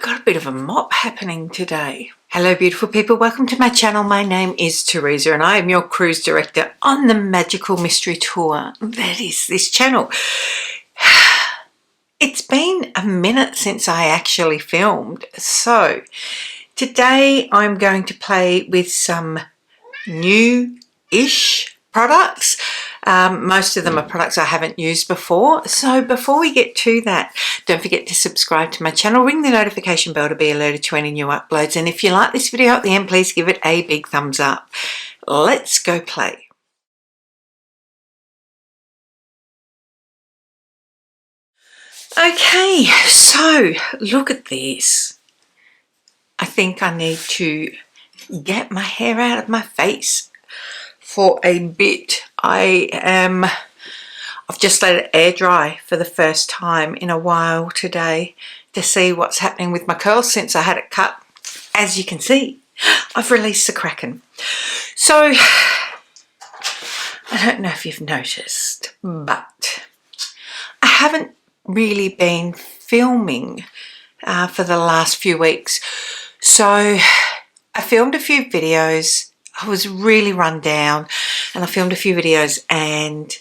got a bit of a mop happening today. Hello beautiful people, welcome to my channel. My name is Teresa and I am your cruise director on the magical mystery tour that is this channel. It's been a minute since I actually filmed, so today I'm going to play with some new-ish products. Most of them are products I haven't used before. So before we get to that, don't forget to subscribe to my channel, ring the notification bell to be alerted to any new uploads, and if you like this video at the end, please give it a big thumbs up. Let's go play. Okay, so look at this. I think I need to get my hair out of my face for a bit. I've just let it air dry for the first time in a while today to see what's happening with my curls since I had it cut. As you can see, I've released the Kraken. So I don't know if you've noticed, but I haven't really been filming for the last few weeks. So I filmed a few videos. I was really run down and I filmed a few videos and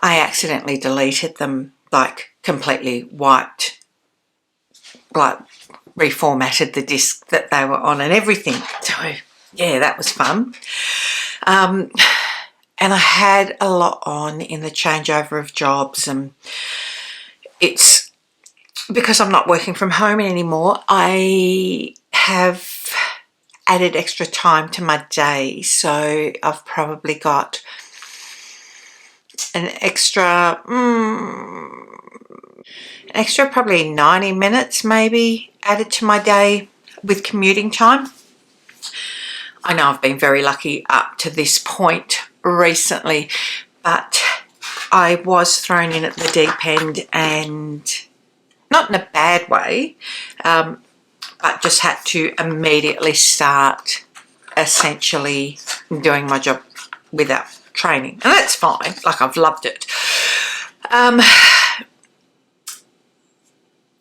I accidentally deleted them, like completely wiped, like reformatted the disc that they were on and everything. So yeah, that was fun. And I had a lot on in the changeover of jobs, and it's because I'm not working from home anymore. I have added extra time to my day, so I've probably got an extra probably 90 minutes maybe added to my day with commuting time. I know I've been very lucky up to this point recently, but I was thrown in at the deep end, and not in a bad way, but just had to immediately start essentially doing my job without training, and that's fine. Like, I've loved it.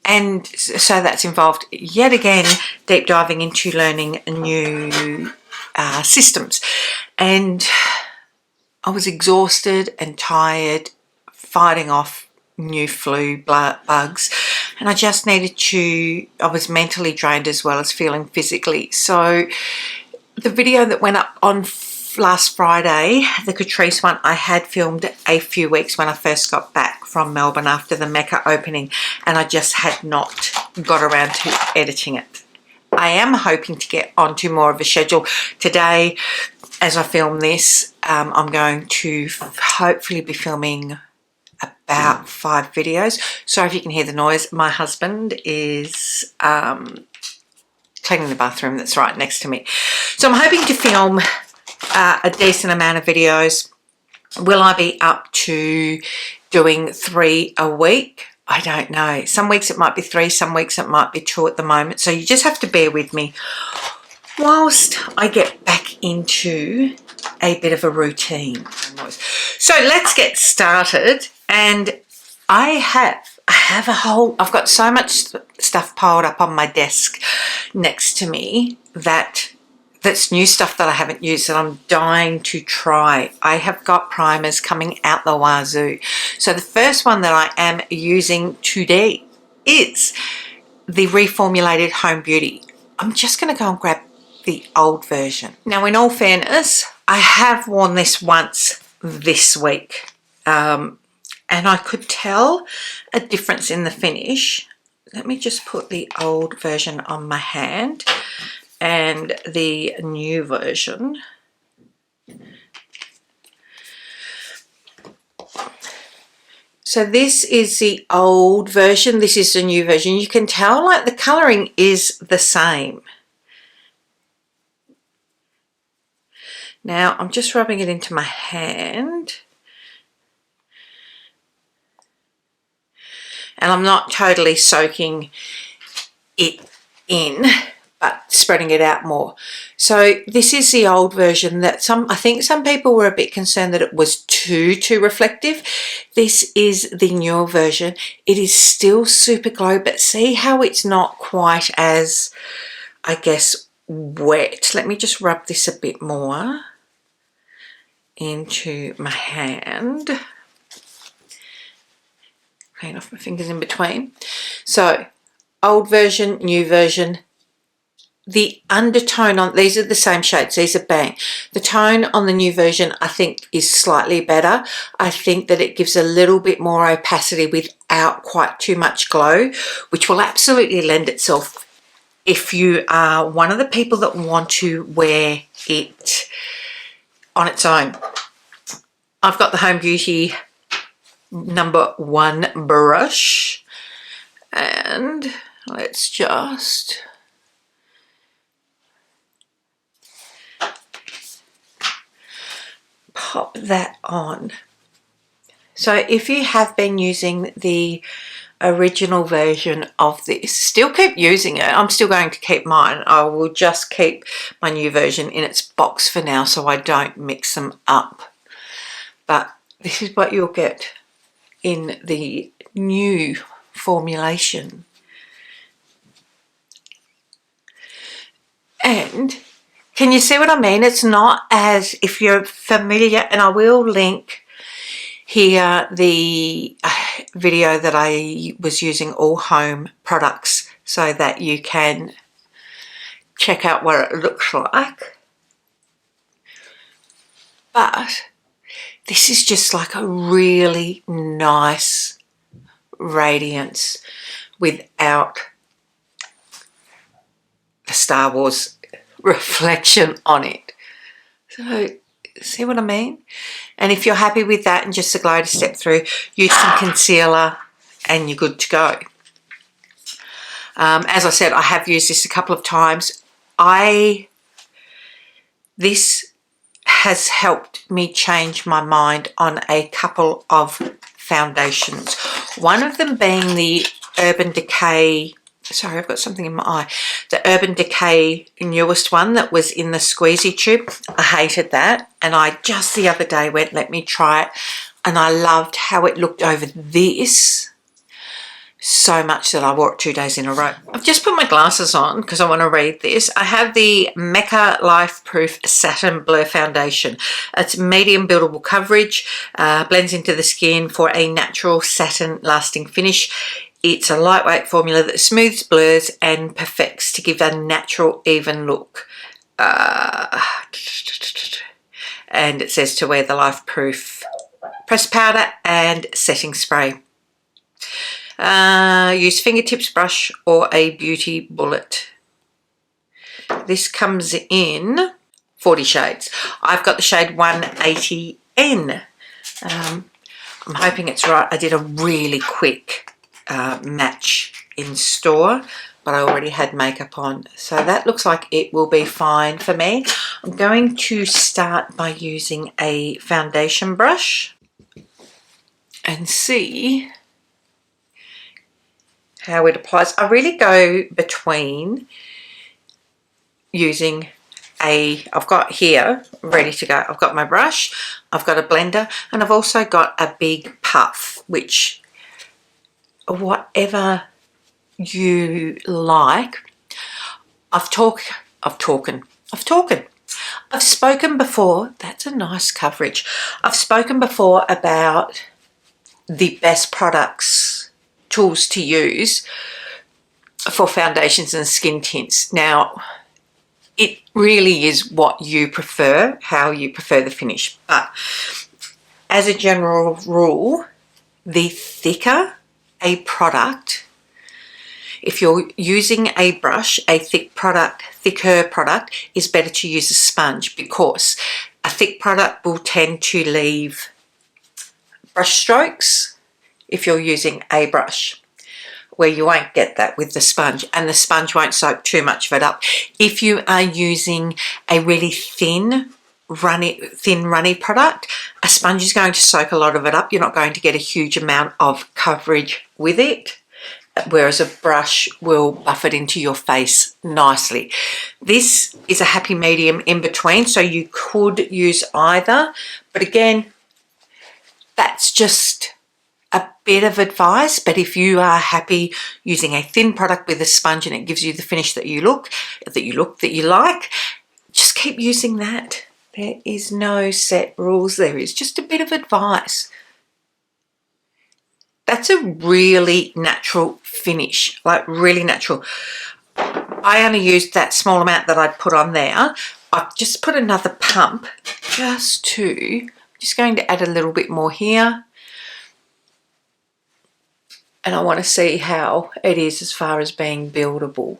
And so that's involved yet again deep diving into learning new systems, and I was exhausted and tired fighting off new flu bugs, and I just needed to, I was mentally drained as well as feeling physically. So the video that went up on last Friday, the Catrice one, I had filmed a few weeks when I first got back from Melbourne after the Mecca opening, and I just had not got around to editing it. I am hoping to get onto more of a schedule today. As I film this, I'm going to hopefully be filming about 5 videos. Sorry if you can hear the noise. My husband is cleaning the bathroom that's right next to me. So I'm hoping to film a decent amount of videos. Will I be up to doing 3 a week? I don't know. Some weeks it might be 3, some weeks it might be 2 at the moment. So you just have to bear with me whilst I get back into a bit of a routine. So let's get started. And I've got so much stuff piled up on my desk next to me that's new stuff that I haven't used that I'm dying to try. I have got primers coming out the wazoo. So the first one that I am using today is the reformulated Holme Beauty. I'm just going to go and grab the old version. Now, in all fairness, I have worn this once this week, and I could tell a difference in the finish. Let me just put the old version on my hand and the new version. So this is the old version, this is the new version. You can tell, like, the colouring is the same. Now I'm just rubbing it into my hand, and I'm not totally soaking it in, but spreading it out more. So this is the old version that I think some people were a bit concerned that it was too reflective. This is the newer version. It is still super glow, but see how it's not quite as, I guess, wet. Let me just rub this a bit more into my hand. Clean off my fingers in between. So old version, new version. The undertone on these are the same shades. These are Bang. The tone on the new version I think is slightly better. I think that it gives a little bit more opacity without quite too much glow, which will absolutely lend itself if you are one of the people that want to wear it on its own. I've got the Holme Beauty #1 brush, and let's just pop that on. So if you have been using the original version of this, still keep using it. I'm still going to keep mine. I will just keep my new version in its box for now so I don't mix them up. But this is what you'll get in the new formulation. And can you see what I mean? It's not as, if you're familiar, and I will link here the video that I was using all home products so that you can check out what it looks like. But this is just like a really nice radiance without the Star Wars reflection on it. So see what I mean? And if you're happy with that and just a glow to step through, use some concealer and you're good to go. As I said, I have used this a couple of times. This has helped me change my mind on a couple of foundations. One of them being the Urban Decay, sorry, I've got something in my eye. The Urban Decay newest one that was in the squeezy tube. I hated that. And I just the other day went, let me try it. And I loved how it looked over this so much that I wore it 2 days in a row. I've just put my glasses on because I want to read this. I have the Mecca Life Proof Satin Blur Foundation. It's medium buildable coverage, blends into the skin for a natural satin lasting finish. It's a lightweight formula that smooths blurs and perfects to give a natural even look. And it says to wear the Life Proof pressed powder and setting spray. Use fingertips brush or a beauty bullet. This comes in 40 shades. I've got the shade 180N. I'm hoping it's right. I did a really quick match in store, but I already had makeup on, so that looks like it will be fine for me. I'm going to start by using a foundation brush and see how it applies. I really go between using I've got here ready to go. I've got my brush, I've got a blender, and I've also got a big puff, which whatever you like. I've spoken before. That's a nice coverage. I've spoken before about the best tools to use for foundations and skin tints. Now, it really is what you prefer, how you prefer the finish. But as a general rule, the thicker a product, if you're using a brush, a thicker product is better to use a sponge, because a thick product will tend to leave brush strokes if you're using a brush, where you won't get that with the sponge, and the sponge won't soak too much of it up. If you are using a really thin runny product, a sponge is going to soak a lot of it up. You're not going to get a huge amount of coverage with it, whereas a brush will buff it into your face nicely. This is a happy medium in between, so you could use either, but again, that's just a bit of advice. But if you are happy using a thin product with a sponge and it gives you the finish that you like, just keep using that. There is no set rules. There is just a bit of advice. That's a really natural finish, like really natural. I only used that small amount that I'd put on there. I've just put another pump just going to add a little bit more here. And I want to see how it is as far as being buildable.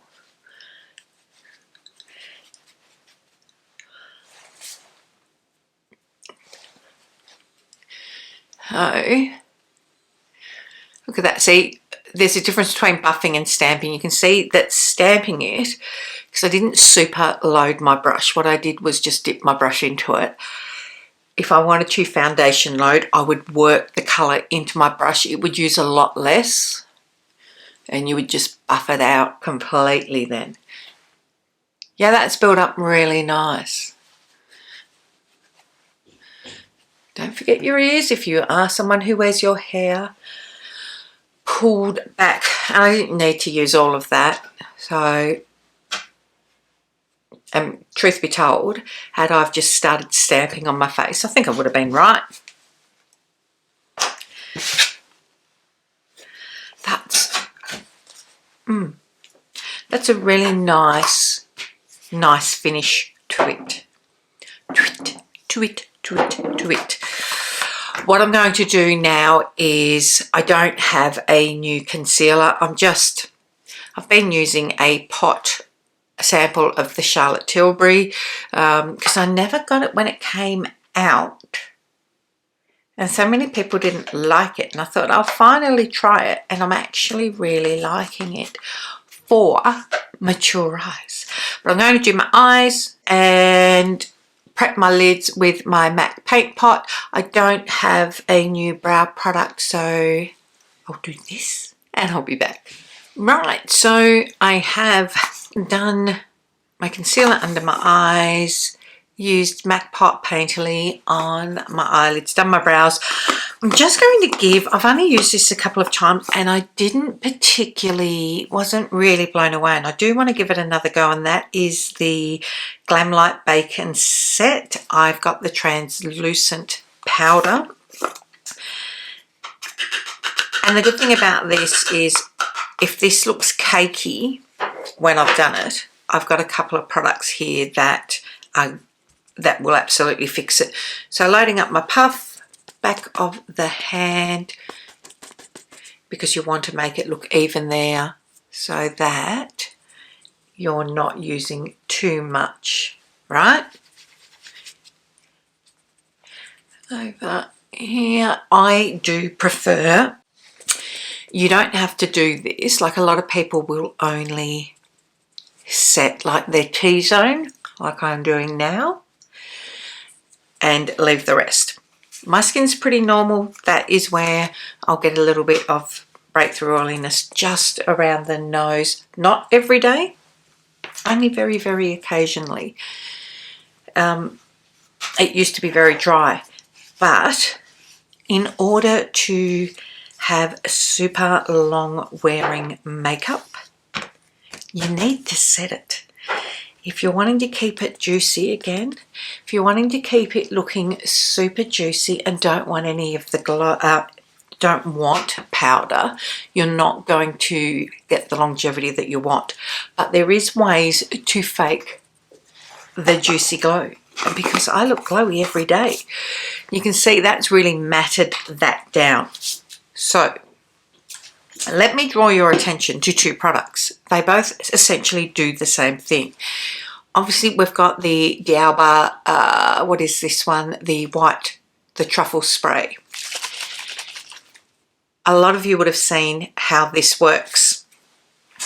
So, look at that. See, there's a difference between buffing and stamping. You can see that stamping it, because I didn't super load my brush. What I did was just dip my brush into it. If I wanted to foundation load, I would work the colour into my brush. It would use a lot less, and you would just buff it out completely then. Yeah, that's built up really nice. Don't forget your ears if you are someone who wears your hair pulled back. I didn't need to use all of that. So, truth be told, had I've just started stamping on my face, I think I would have been right. That's a really nice finish to it. To it. What I'm going to do now is, I don't have a new concealer. I've been using a pot sample of the Charlotte Tilbury because I never got it when it came out. And so many people didn't like it. And I thought I'll finally try it. And I'm actually really liking it for mature eyes. But I'm going to do my eyes and prep my lids with my MAC paint pot. I don't have a new brow product, so I'll do this and I'll be back. Right, so I have done my concealer under my eyes, used MAC pot Painterly on my eyelids, done my brows. I'm just going to give, I've only used this a couple of times and I wasn't really blown away, and I do want to give it another go, and that is the Glamlight Bacon set. I've got the translucent powder. And the good thing about this is, if this looks cakey when I've done it, I've got a couple of products here that will absolutely fix it. So loading up my puff, back of the hand, because you want to make it look even there so that you're not using too much, right? Over here, I do prefer, you don't have to do this, like a lot of people will only set like their T-zone, like I'm doing now, and leave the rest. My skin's pretty normal. That is where I'll get a little bit of breakthrough oiliness just around the nose. Not every day, only very, very occasionally. It used to be very dry, but in order to have super long wearing makeup, you need to set it. If you're wanting to keep it juicy again, if you're wanting to keep it looking super juicy and don't want any of the glow, don't want powder, you're not going to get the longevity that you want. But there is ways to fake the juicy glow. And because I look glowy every day, you can see that's really matted that down. So let me draw your attention to two products. They both essentially do the same thing. Obviously, we've got the D'Alba, what is this one? The truffle spray. A lot of you would have seen how this works,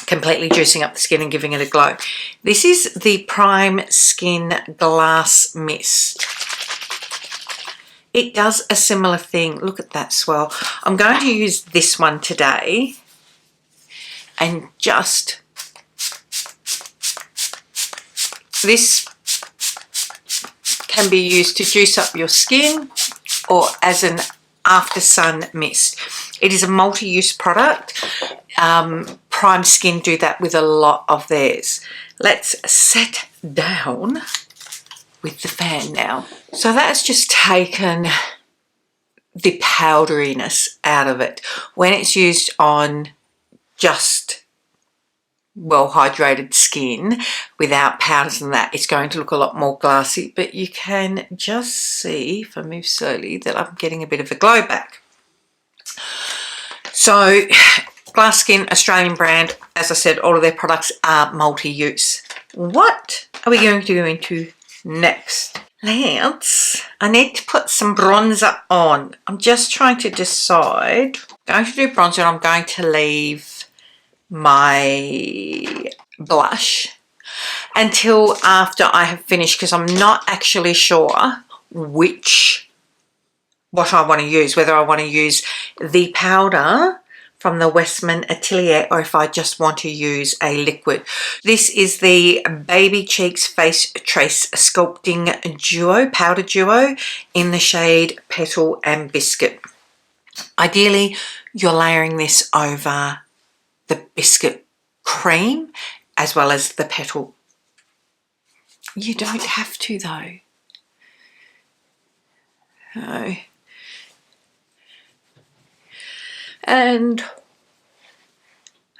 completely juicing up the skin and giving it a glow. This is the Prime Skin Glass Mist. It does a similar thing. Look at that swell. I'm going to use this one today and just, this can be used to juice up your skin or as an after sun mist. It is a multi-use product. Prime Skin do that with a lot of theirs. Let's sit down with the fan now. So that's just taken the powderiness out of it. When it's used on just well hydrated skin without powders and that, it's going to look a lot more glassy, but you can just see, if I move slowly, that I'm getting a bit of a glow back. So Glass Skin, Australian brand, as I said, all of their products are multi-use. What are we going to go into next? I need to put some bronzer on. I'm just trying to decide. I'm going to do bronzer and I'm going to leave my blush until after I have finished, because I'm not actually sure what I want to use, whether I want to use the powder from the Westman Atelier or if I just want to use a liquid. This is the Baby Cheeks Face Trace Sculpting Duo, Powder Duo, in the shade Petal and Biscuit. Ideally, you're layering this over the biscuit cream as well as the petal. You don't have to though. No. And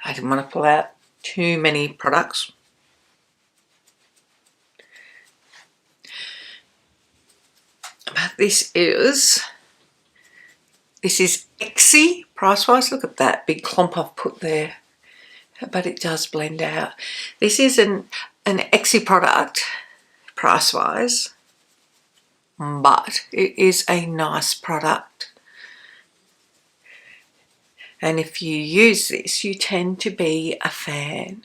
I didn't want to pull out too many products. But this is Exy price-wise. Look at that big clump I've put there. But it does blend out. This is an Exy product price-wise, but it is a nice product. And if you use this, you tend to be a fan.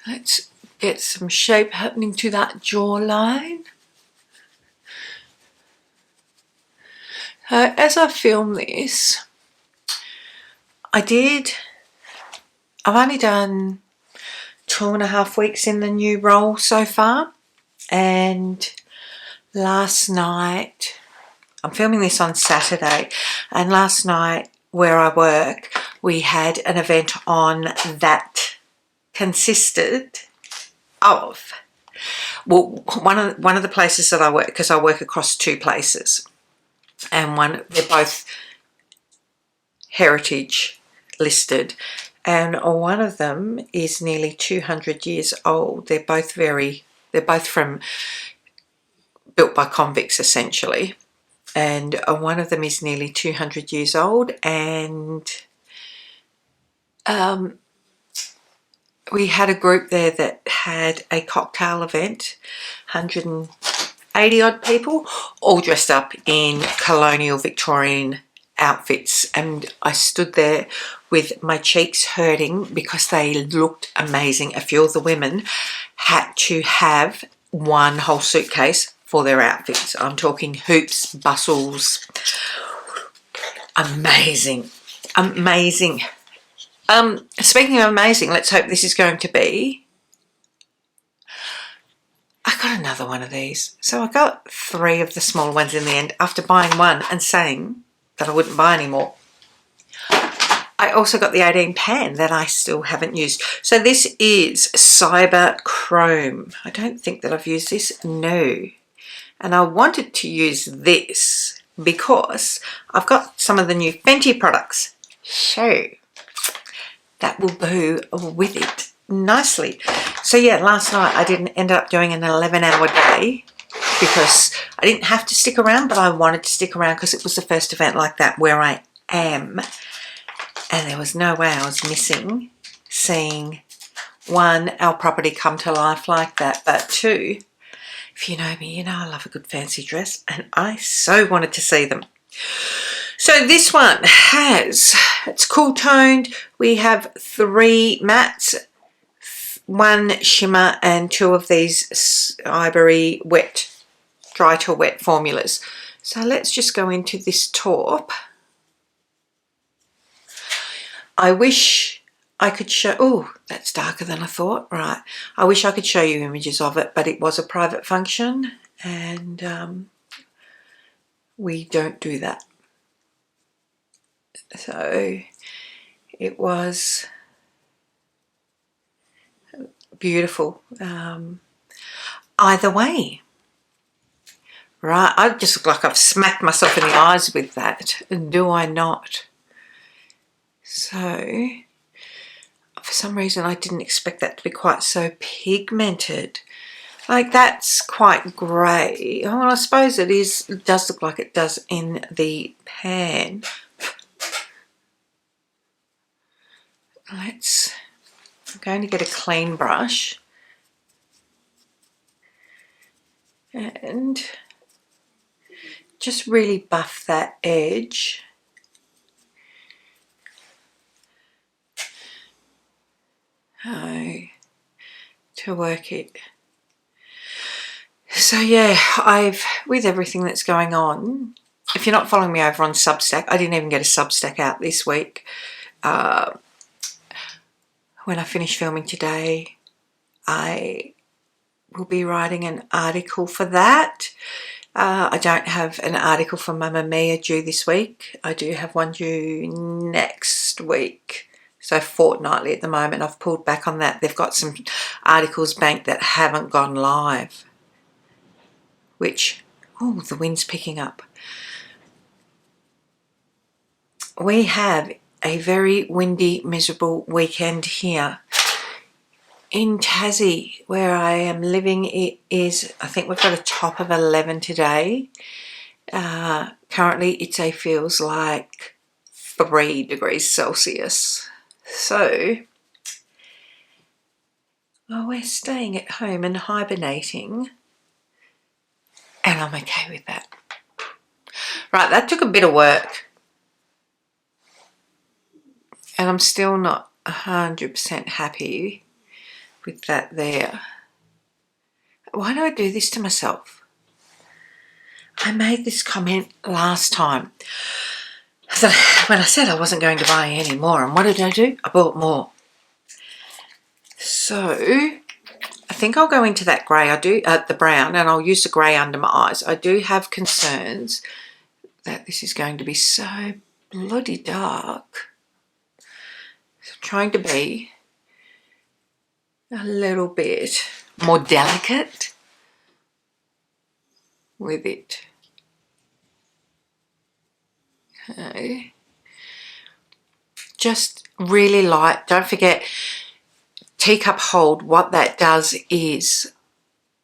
Let's get some shape happening to that jawline. As I film this, I've only done 2.5 weeks in the new role so far, and last night, I'm filming this on Saturday, and last night where I work, we had an event on that consisted of, well, one of the places that I work, because I work across 2 places, and they're both heritage listed, and one of them is nearly 200 years old. They're both from built by convicts essentially. And one of them is nearly 200 years old, and we had a group there that had a cocktail event, 180 odd people, all dressed up in colonial Victorian outfits, and I stood there with my cheeks hurting because they looked amazing. A few of the women had to have one whole suitcase for their outfits. I'm talking hoops, bustles. Amazing. Amazing. Speaking of amazing, let's hope this is going to be... I got another one of these. So I got 3 of the small ones in the end after buying one and saying that I wouldn't buy any more. I also got the 18 pan that I still haven't used. So this is Cyber Chrome. I don't think that I've used this. No. And I wanted to use this because I've got some of the new Fenty products. So that will go with it nicely. So yeah, last night I didn't end up doing an 11-hour day because I didn't have to stick around, but I wanted to stick around because it was the first event like that where I am. And there was no way I was missing seeing, 1, our property come to life like that, but 2, if you know me, you know I love a good fancy dress, and I so wanted to see them. So this one it's cool toned. We have 3 mattes, 1 shimmer, and 2 of these ivory wet, dry to wet formulas. So let's just go into this taupe. I wish I could show, oh, that's darker than I thought, right. I wish I could show you images of it, but it was a private function and we don't do that. So it was beautiful. Either way, right, I just look like I've smacked myself in the eyes with that, do I not? So for some reason I didn't expect that to be quite so pigmented. Like, that's quite grey. Well, I suppose it is. It does look like it does in the pan. I'm going to get a clean brush and just really buff that edge. To work it. So yeah, with everything that's going on, if you're not following me over on Substack, I didn't even get a Substack out this week. When I finish filming today, I will be writing an article for that. I don't have an article for Mamamia due this week. I do have one due next week. So fortnightly at the moment. I've pulled back on that. They've got some articles banked that haven't gone live. Which, oh, the wind's picking up. We have a very windy, miserable weekend here. In Tassie, where I am living, it is, I think we've got a top of 11 today. Currently, feels like 3 degrees Celsius. So, well, we're staying at home and hibernating. And I'm okay with that. Right, that took a bit of work. And I'm still not 100% happy with that there. Why do I do this to myself? I made this comment last time. When I said I wasn't going to buy any more, and what did I do? I bought more. So I think I'll go into that grey. I do the brown, and I'll use the grey under my eyes. I do have concerns that this is going to be so bloody dark. So I'm trying to be a little bit more delicate with it. Okay. Just really light. Don't forget, teacup hold, what that does is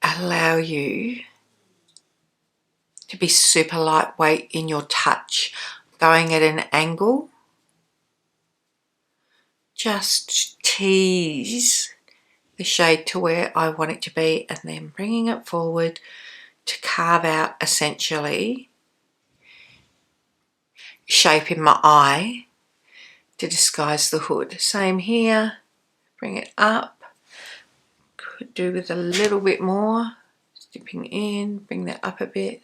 allow you to be super lightweight in your touch, going at an angle. Just tease the shade to where I want it to be and then bringing it forward to carve out essentially shape in my eye to disguise the hood. Same here, bring it up, could do with a little bit more, dipping in, bring that up a bit.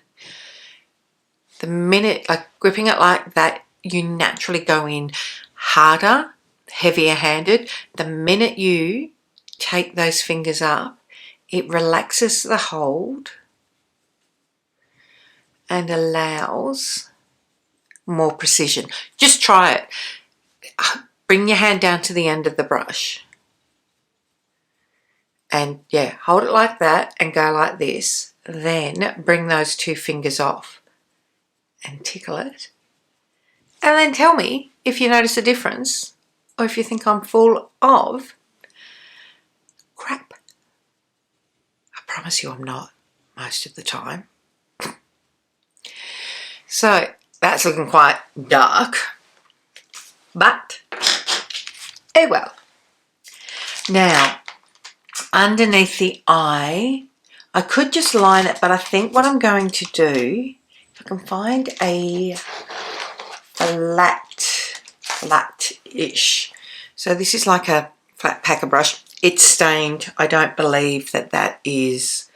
The minute, like gripping it like that, you naturally go in harder, heavier handed. The minute you take those fingers up, it relaxes the hold and allows more precision. Just try it. Bring your hand down to the end of the brush. And yeah, hold it like that and go like this. Then bring those 2 fingers off and tickle it. And then tell me if you notice a difference or if you think I'm full of crap. I promise you I'm not most of the time. So that's looking quite dark, but oh well. Now, underneath the eye, I could just line it, but I think what I'm going to do, if I can find a flat-ish. So this is like a flat packer brush. It's stained. I don't believe that that is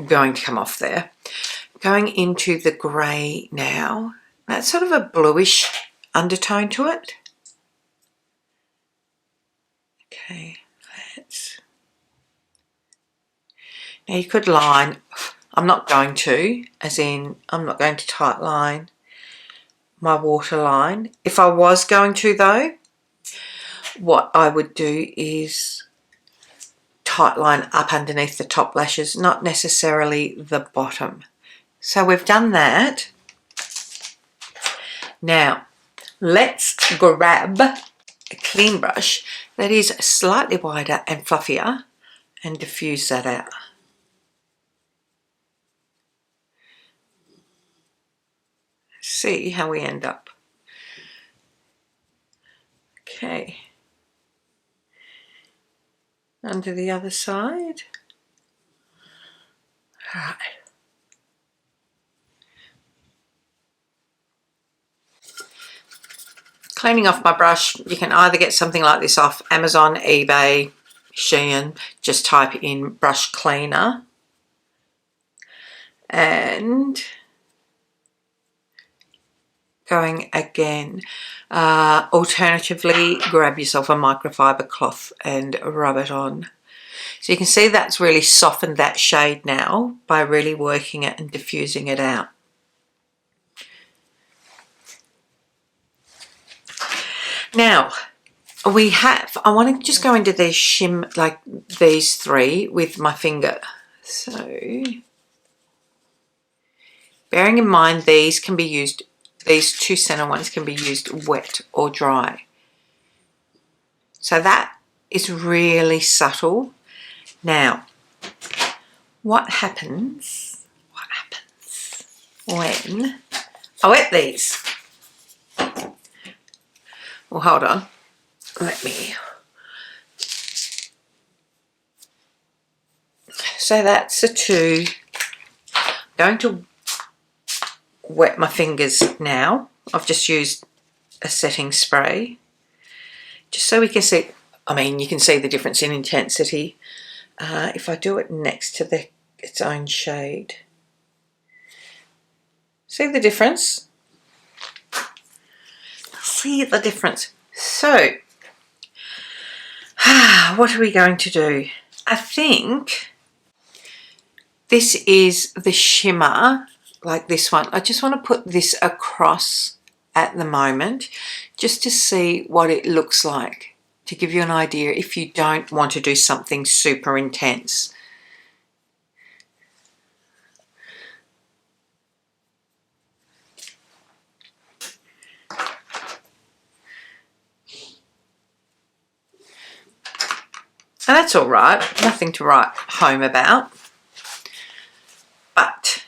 going to come off there. Going into the grey now. That's sort of a bluish undertone to it. Okay, now you could line. I'm not going to, as in I'm not going to tight line my waterline. If I was going to though, what I would do is tight line up underneath the top lashes, not necessarily the bottom. So we've done that. Now let's grab a clean brush that is slightly wider and fluffier and diffuse that out. See how we end up. Okay, under the other side. All right. Cleaning off my brush, you can either get something like this off Amazon, eBay, Shein, just type in brush cleaner, and going again. Alternatively, grab yourself a microfiber cloth and rub it on. So you can see that's really softened that shade now by really working it and diffusing it out. Now we have, I want to just go into these like these three with my finger. So bearing in mind these can be used, these two center ones can be used wet or dry. So that is really subtle. Now, what happens when I wet these? Well, hold on. Let me. So that's a two. I'm going to wet my fingers now. I've just used a setting spray. Just so we can see, I mean, you can see the difference in intensity. If I do it next to its own shade. See the difference? See the difference. So, what are we going to do? I think this is the shimmer, like this one. I just want to put this across at the moment, just to see what it looks like, to give you an idea if you don't want to do something super intense. And that's all right, nothing to write home about. But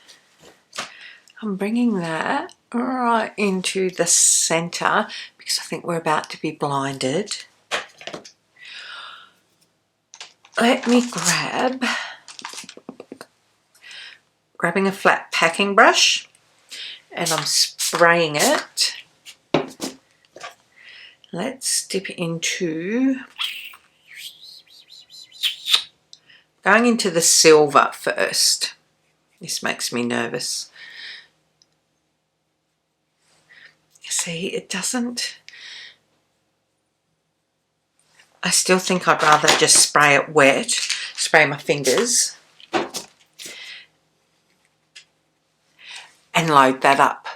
I'm bringing that right into the center because I think we're about to be blinded. Let me grabbing a flat packing brush, and I'm spraying it. Let's dip into, going into the silver first. This makes me nervous. See, it doesn't, I still think I'd rather just spray it wet, spray my fingers and load that up.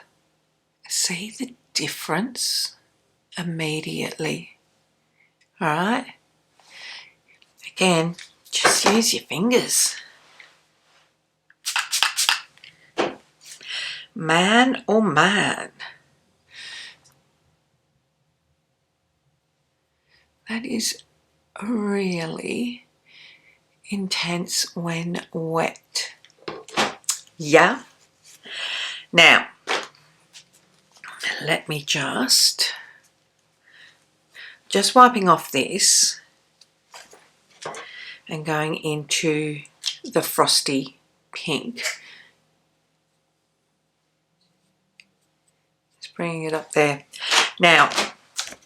See the difference immediately. All right. Again, just use your fingers. Man, oh man. That is really intense when wet. Yeah. Now, let me just wiping off this and going into the frosty pink. Just bringing it up there. Now,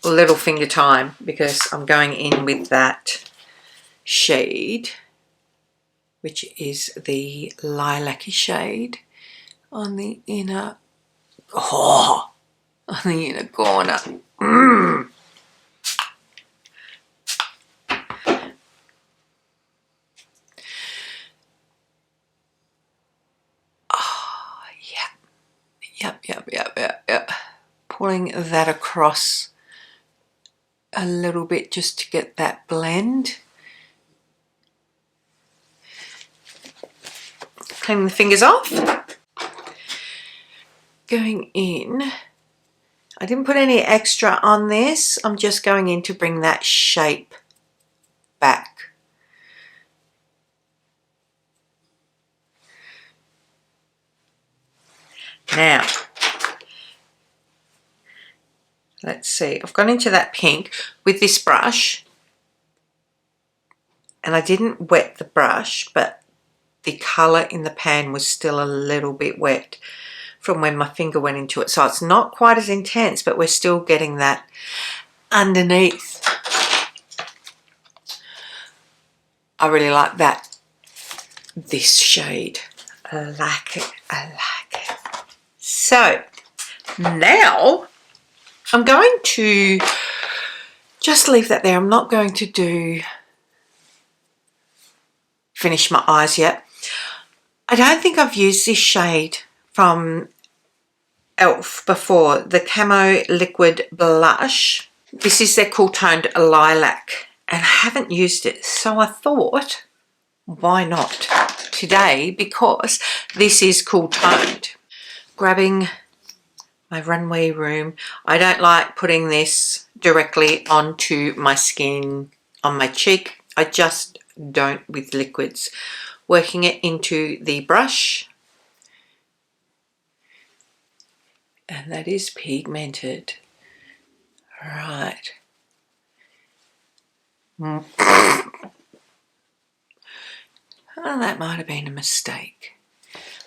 little finger time because I'm going in with that shade, which is the lilac-y shade on the inner. Oh, on the inner corner. Mm. Oh, yep. Pulling that across a little bit just to get that blend. Clean the fingers off. Going in, I didn't put any extra on this. I'm just going in to bring that shape back. Now, let's see. I've gone into that pink with this brush, and I didn't wet the brush, but the colour in the pan was still a little bit wet from when my finger went into it. So it's not quite as intense, but we're still getting that underneath. I really like that. This shade. I like it. I like it. So now I'm going to just leave that there. I'm not going to finish my eyes yet. I don't think I've used this shade from e.l.f. before, the Camo Liquid Blush. This is their Cool Toned Lilac, and I haven't used it, so I thought, why not today, because this is cool toned. Grabbing my Runway Room. I don't like putting this directly onto my skin, on my cheek. I just don't with liquids. Working it into the brush. And that is pigmented. Right. Oh, that might have been a mistake.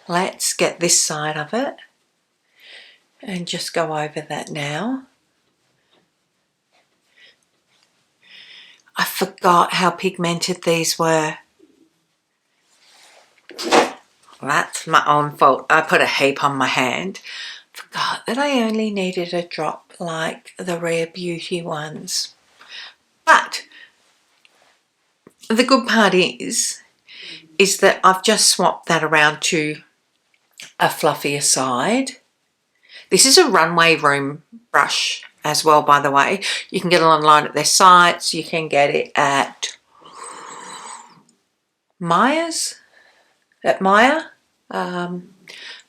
Let's get this side of it and just go over that now. I forgot how pigmented these were. That's my own fault. I put a heap on my hand. Forgot that I only needed a drop like the Rare Beauty ones. But the good part is that I've just swapped that around to a fluffier side. This is a Runway Room brush as well, by the way. You can get it online at their sites. You can get it at Maya.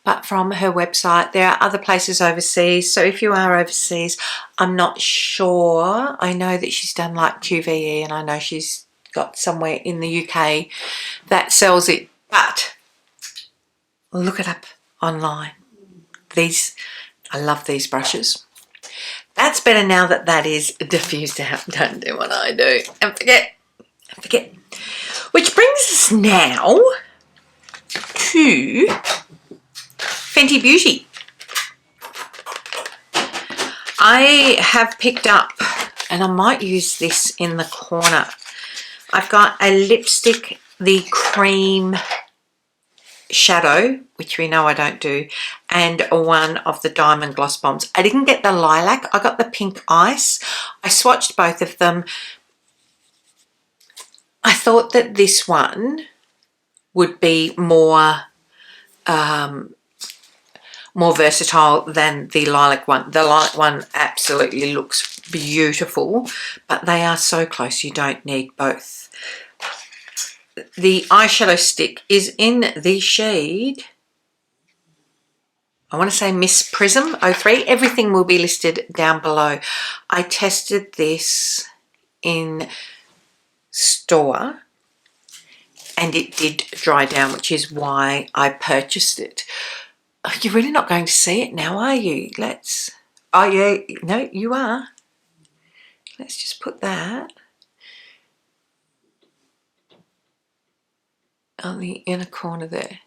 But from her website. There are other places overseas. So if you are overseas, I'm not sure. I know that she's done like QVE, and I know she's got somewhere in the UK that sells it. But look it up online. I love these brushes. That's better now that that is diffused out. Don't do what I do and forget. Which brings us now to Fenty Beauty. I have picked up, and I might use this in the corner. I've got a lipstick, the cream shadow, which we know I don't do, and one of the diamond gloss bombs. I didn't get the lilac. I got the pink ice. I swatched both of them. I thought that this one would be more versatile than the lilac one. The lilac one absolutely looks beautiful, but they are so close, you don't need both. The eyeshadow stick is in the shade, I want to say Miss Prism 03. Everything will be listed down below. I tested this in store and it did dry down, which is why I purchased it. Oh, you're really not going to see it now, are you? Oh yeah, no, you are. Let's just put that on the inner corner there.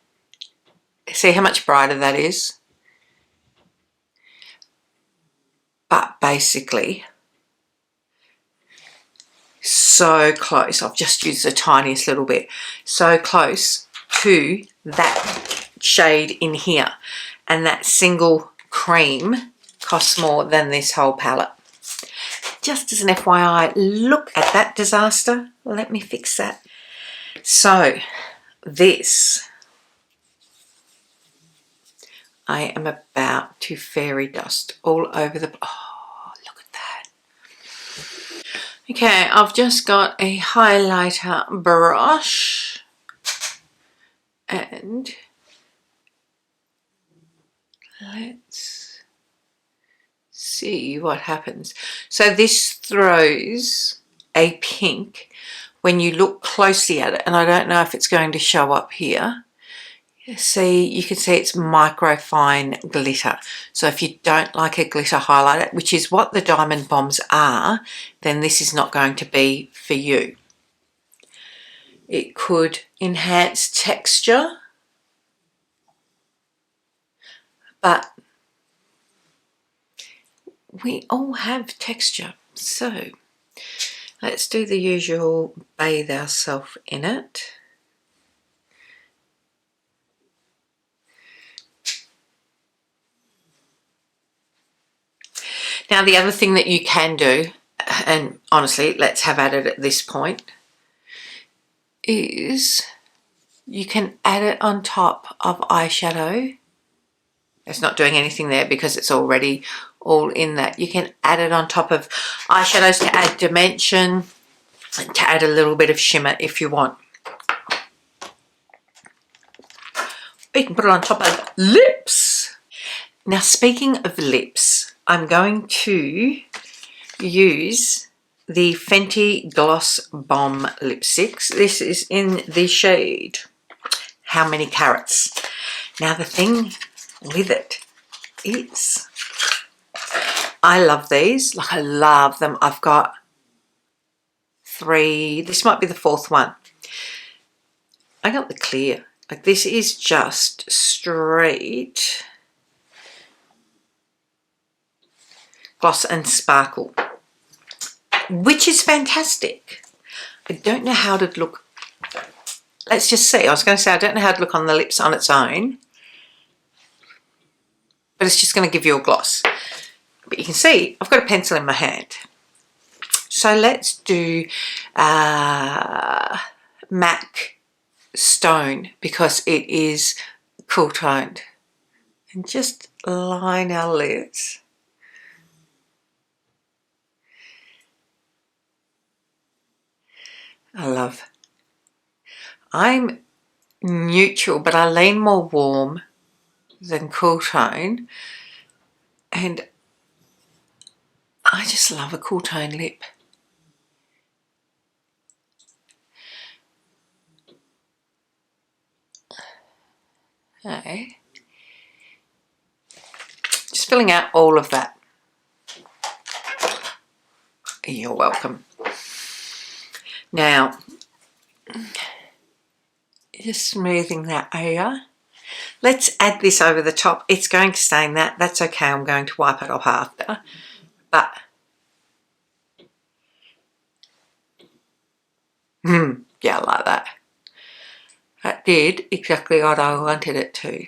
See how much brighter that is? But basically, so close. I've just used the tiniest little bit. So close to that shade in here. And that single cream costs more than this whole palette. Just as an FYI, look at that disaster. Let me fix that. So this, I am about to fairy dust all over the, oh, look at that. Okay, I've just got a highlighter brush and let's see what happens. So this throws a pink when you look closely at it, and I don't know if it's going to show up here. See, you can see it's micro fine glitter. So if you don't like a glitter highlighter, which is what the Diamond Bombs are, then this is not going to be for you. It could enhance texture, but we all have texture. So let's do the usual, bathe ourselves in it. Now the other thing that you can do, and honestly, let's have at it at this point, is you can add it on top of eyeshadow. It's not doing anything there because it's already all in that. You can add it on top of eyeshadows to add dimension and to add a little bit of shimmer if you want. You can put it on top of lips. Now speaking of lips, I'm going to use the Fenty Gloss Bomb lipsticks. This is in the shade How Many Carats. Now the thing with it is, I love these, like I love them. I've got 3, this might be the 4th one. I got the clear, like this is just straight gloss and sparkle, which is fantastic. I don't know how to look, let's just see, I was going to say I don't know how to look on the lips on its own, but it's just going to give you a gloss. But you can see I've got a pencil in my hand. So let's do MAC Stone because it is cool toned. And just line our lips. I love. I'm neutral, but I lean more warm than cool tone. And I just love a cool tone lip. Okay. Just filling out all of that. You're welcome. Now, just smoothing that over. Let's add this over the top. It's going to stain that. That's okay. I'm going to wipe it off after. But, yeah, I like that. That did exactly what I wanted it to.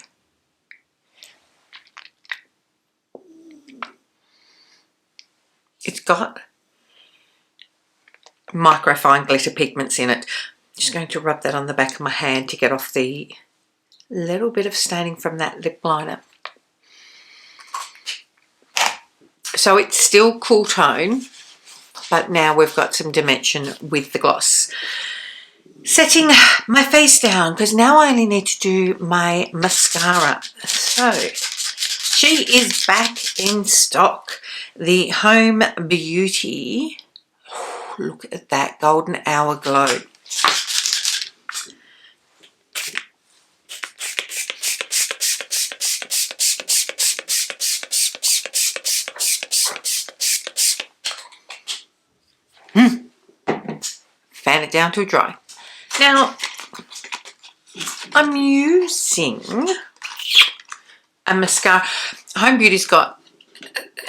It's got microfine glitter pigments in it. Just going to rub that on the back of my hand to get off the little bit of staining from that lip liner. So it's still cool tone, but now we've got some dimension with the gloss. Setting my face down because now I only need to do my mascara. So she is back in stock. The Holme Beauty. Oh, look at that golden hour glow. Fan it down to dry. Now, I'm using a mascara. Holme Beauty's got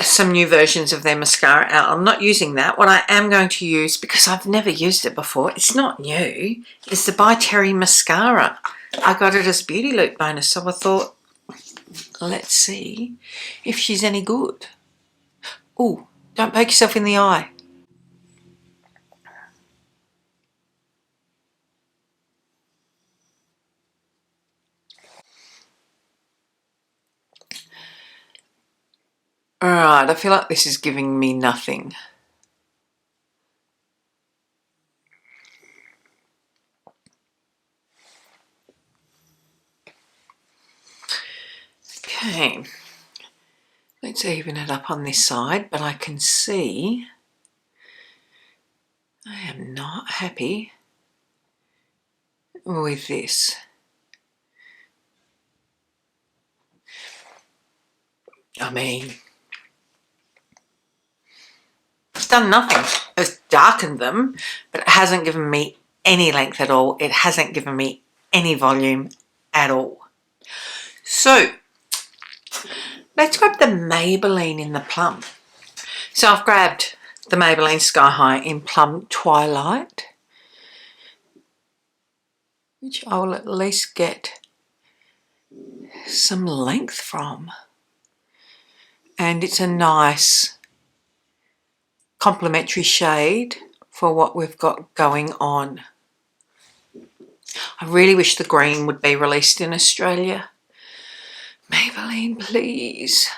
some new versions of their mascara out. I'm not using that. What I am going to use, because I've never used it before, it's not new, is the By Terry mascara. I got it as Beauty Loop bonus, so I thought, let's see if she's any good. Ooh, don't poke yourself in the eye. Alright, I feel like this is giving me nothing. Okay, let's even it up on this side, but I can see I am not happy with this. I mean, it's done nothing. It's darkened them, but it hasn't given me any length at all. It hasn't given me any volume at all. So, let's grab the Maybelline in the Plum. So I've grabbed the Maybelline Sky High in Plum Twilight, which I will at least get some length from. And it's a nice complementary shade for what we've got going on. I really wish the green would be released in Australia. Maybelline, please.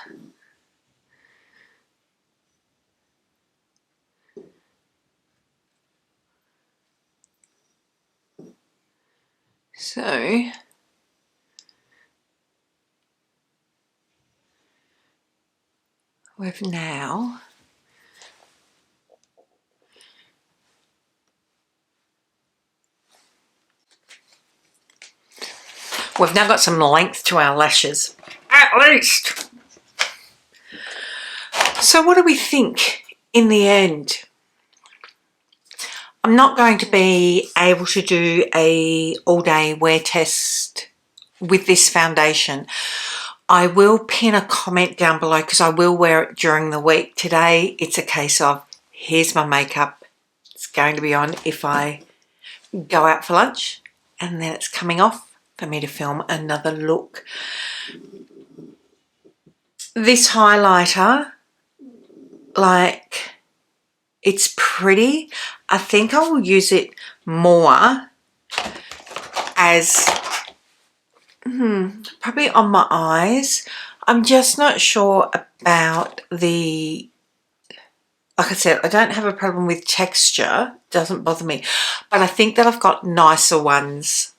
So, we've now got some length to our lashes, at least. So what do we think in the end? I'm not going to be able to do a all-day wear test with this foundation. I will pin a comment down below because I will wear it during the week. Today, it's a case of, here's my makeup. It's going to be on if I go out for lunch, and then it's coming off for me to film another look. This highlighter, like, it's pretty. I think I will use it more as probably on my eyes. I'm just not sure about the, like I said, I don't have a problem with texture, it doesn't bother me, but I think that I've got nicer ones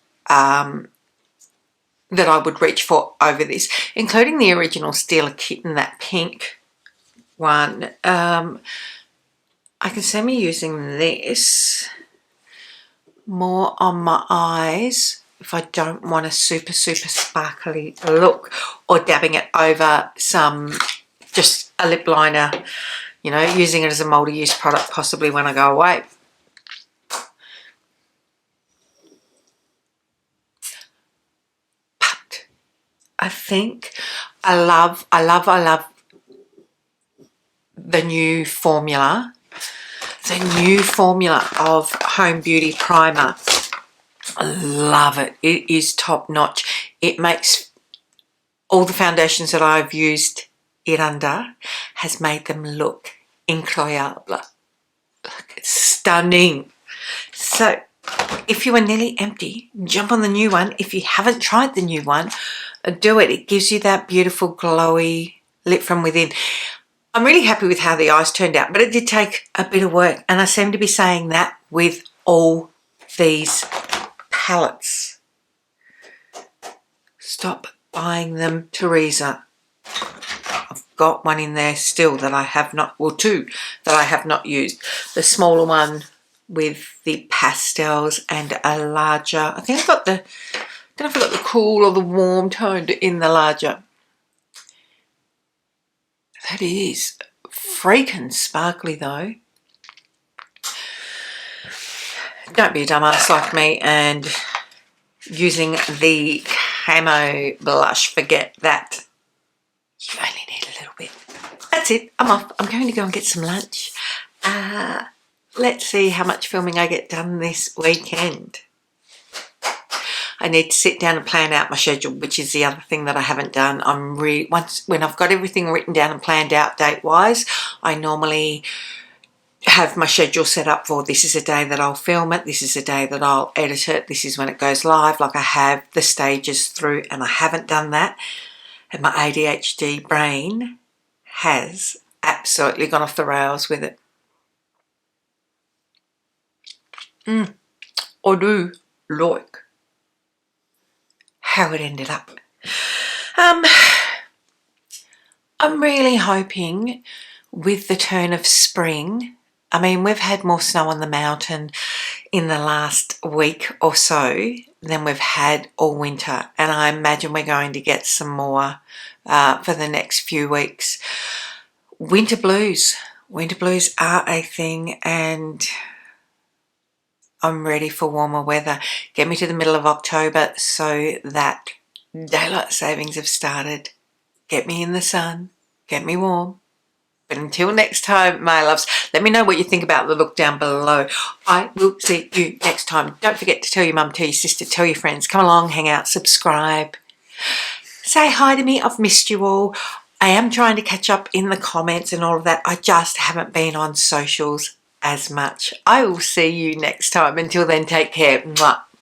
that I would reach for over this, including the original Steeler Kitten, that pink one. I can see me using this more on my eyes if I don't want a super sparkly look, or dabbing it over some, just a lip liner, you know, using it as a multi-use product possibly when I go away. But I think I love the new formula. The new formula of Holme Beauty Primer. I love it. It is top notch. It makes all the foundations that I've used it under, has made them look incroyable. Look, it's stunning. So if you are nearly empty, jump on the new one. If you haven't tried the new one, do it. It gives you that beautiful glowy lit from within. I'm really happy with how the eyes turned out, but it did take a bit of work, and I seem to be saying that with all these palettes. Stop buying them, Teresa. I've got one in there still that I have not, well, two that I have not used. The smaller one with the pastels, and a larger, I think I've got the, I don't know if I've got the cool or the warm toned in the larger. That is freaking sparkly though. Don't be a dumbass like me and using the camo blush. Forget that. You only need a little bit. That's it. I'm off. I'm going to go and get some lunch. Let's see how much filming I get done this weekend. I need to sit down and plan out my schedule, which is the other thing that I haven't done. When I've got everything written down and planned out date-wise, I normally have my schedule set up for this is a day that I'll film it, this is a day that I'll edit it, this is when it goes live. Like I have the stages through, and I haven't done that. And my ADHD brain has absolutely gone off the rails with it. I do like how it ended up. I'm really hoping with the turn of spring, I mean, we've had more snow on the mountain in the last week or so than we've had all winter, and I imagine we're going to get some more for the next few weeks. Winter blues are a thing, and I'm ready for warmer weather. Get me to the middle of October so that daylight savings have started. Get me in the sun, get me warm. But until next time, my loves, let me know what you think about the look down below. I will see you next time. Don't forget to tell your mum, tell your sister, tell your friends. Come along, hang out, subscribe. Say hi to me. I've missed you all. I am trying to catch up in the comments and all of that. I just haven't been on socials as much. I will see you next time. Until then, take care. Mwah.